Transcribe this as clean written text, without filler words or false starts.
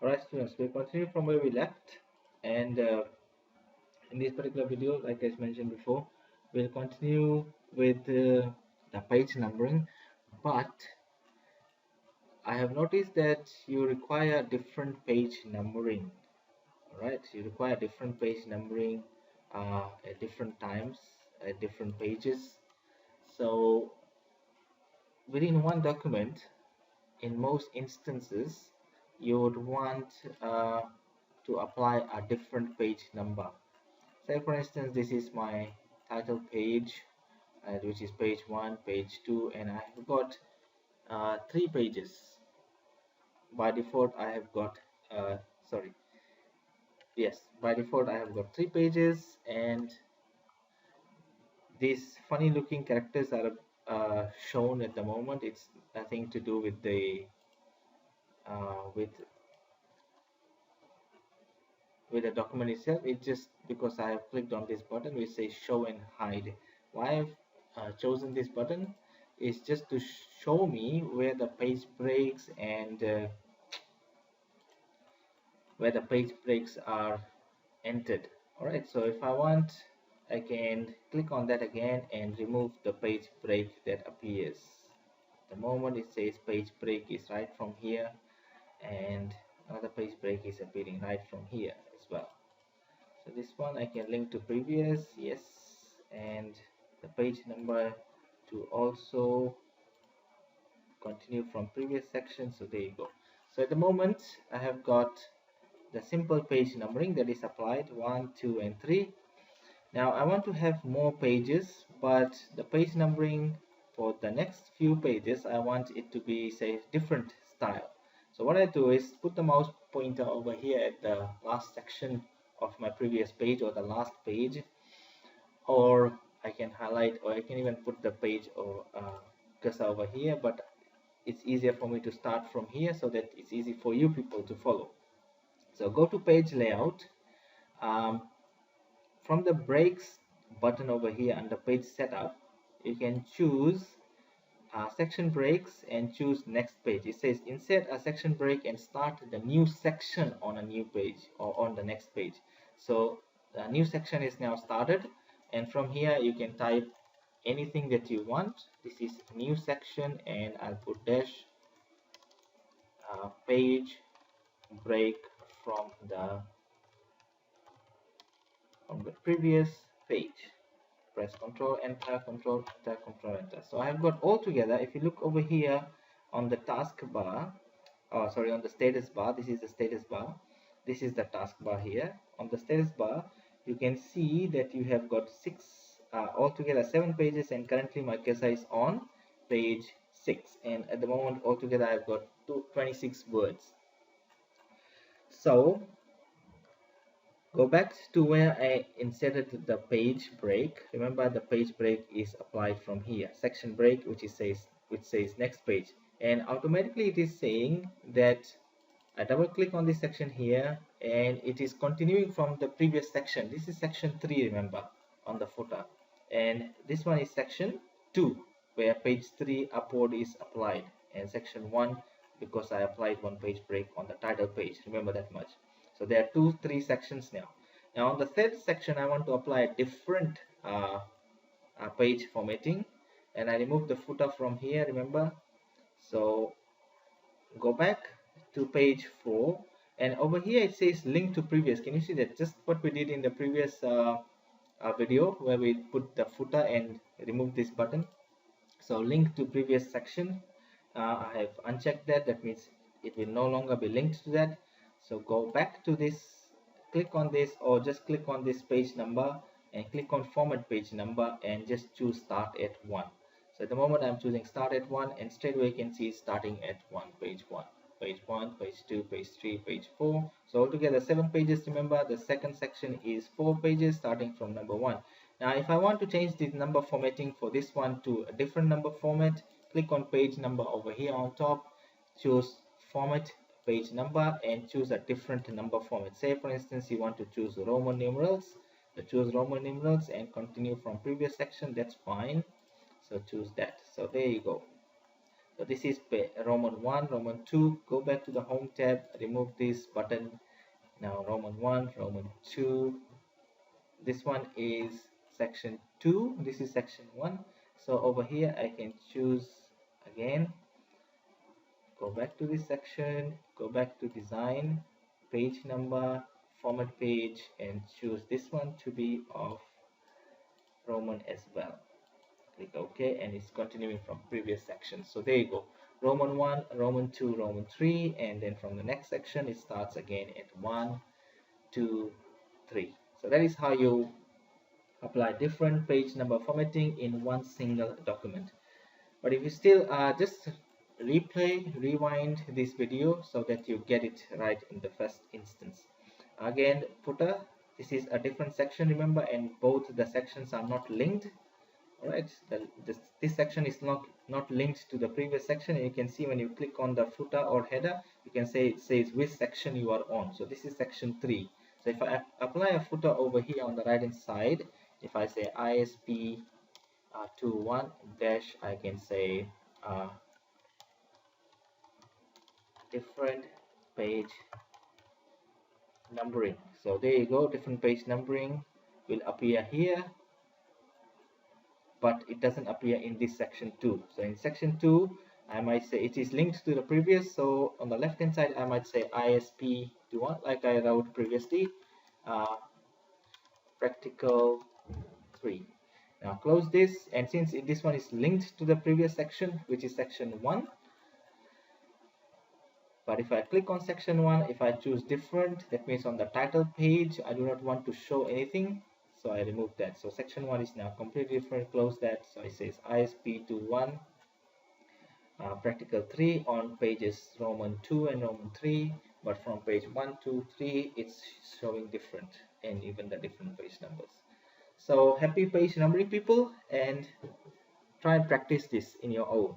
Alright students, we'll continue from where we left, and in this particular video, like I mentioned before, we'll continue with the page numbering, but I have noticed that you require different page numbering. Alright, you require different page numbering at different times, at different pages. So within one document, in most instances, you would want to apply a different page number. Say for instance, this is my title page, which is page 1, page 2, and I have got 3 pages. By default I have got sorry, yes, by default I have got 3 pages, and these funny looking characters are shown at the moment. It's nothing to do with the with the document itself. It's just because I have clicked on this button which says show and hide. Why I've chosen this button is just to show me where the page breaks and where the page breaks are entered. Alright, so if I want, I can click on that again and remove the page break that appears. The moment it says page break is right from here, and another page break is appearing right from here as well. So this one I can link to previous, yes, and the page number to also continue from previous section. So there you go. So at the moment I have got the simple page numbering that is applied 1, 2 and 3. Now I want to have more pages, but the page numbering for the next few pages I want it to be, say, different style. So what I do is put the mouse pointer over here at the last section of my previous page or the last page, or I can highlight, or I can even put the page or cursor over here, but it's easier for me to start from here so that it's easy for you people to follow. So go to page layout. From the breaks button over here under page setup, you can choose section breaks and choose next page. It says insert a section break and start the new section on a new page or on the next page. So the new section is now started, and from here you can type anything that you want. This is new section, and I'll put dash page break from the previous page. Press Control Enter, Control Enter, Control Enter. So I have got all together. If you look over here on the taskbar, oh sorry, on the status bar, this is the status bar. This is the taskbar here. On the status bar, you can see that you have got altogether 7 pages, and currently my cursor is on page 6, and at the moment altogether I've got 26 words. So go back to where I inserted the page break. Remember, the page break is applied from here. Section break, which says next page, and automatically it is saying that I double click on this section here, and it is continuing from the previous section. This is section 3, remember, on the footer, and this one is section 2, where page 3 upward is applied, and section 1 because I applied one page break on the title page. Remember that much. So there are 3 sections now. Now on the third section I want to apply a different page formatting, and I remove the footer from here, remember. So go back to page 4, and over here it says link to previous. Can you see that? Just what we did in the previous video where we put the footer and remove this button. So link to previous section, I have unchecked that. That means it will no longer be linked to that. So go back to this, click on this, or just click on this page number and click on format page number and just choose start at 1. So at the moment I'm choosing start at 1, and straight away you can see starting at 1, page 1, page 1, page 2, page 3, page 4. So altogether 7 pages. Remember, the second section is 4 pages starting from number 1. Now if I want to change the number formatting for this one to a different number format, click on page number over here on top, choose format page number and choose a different number format. Say for instance you want to choose Roman numerals, so choose Roman numerals and continue from previous section. That's fine, so choose that. So there you go. So this is Roman 1, Roman 2. Go back to the home tab, remove this button. Now Roman 1, Roman 2. This one is section 2. This is section 1. So over here I can choose again. Go back to this section, go back to design, page number, format page, and choose this one to be of Roman as well. Click OK, and it's continuing from previous section. So there you go, Roman 1, Roman 2, Roman 3, and then from the next section it starts again at 1, 2, 3. So that is how you apply different page number formatting in one single document. But if you still just rewind this video so that you get it right in the first instance. Again, footer, this is a different section, remember, and both the sections are not linked. All right, this section is not linked to the previous section, and you can see when you click on the footer or header, you can say it says which section you are on. So this is section 3. So if I apply a footer over here on the right hand side, if I say ISP 21 dash, I can say different page numbering. So there you go, different page numbering will appear here, but it doesn't appear in this section 2. So in section 2 I might say it is linked to the previous, so on the left hand side I might say ISP 21 like I wrote previously, practical 3. Now close this, and since this one is linked to the previous section, which is section 1, but if I click on section 1, if I choose different, that means on the title page I do not want to show anything, so I remove that. So section 1 is now completely different. Close that. So it says ISP21 practical 3 on pages Roman 2 and Roman 3, but from page 1, 2, 3 it's showing different, and even the different page numbers. So happy page numbering, people, and try and practice this in your own.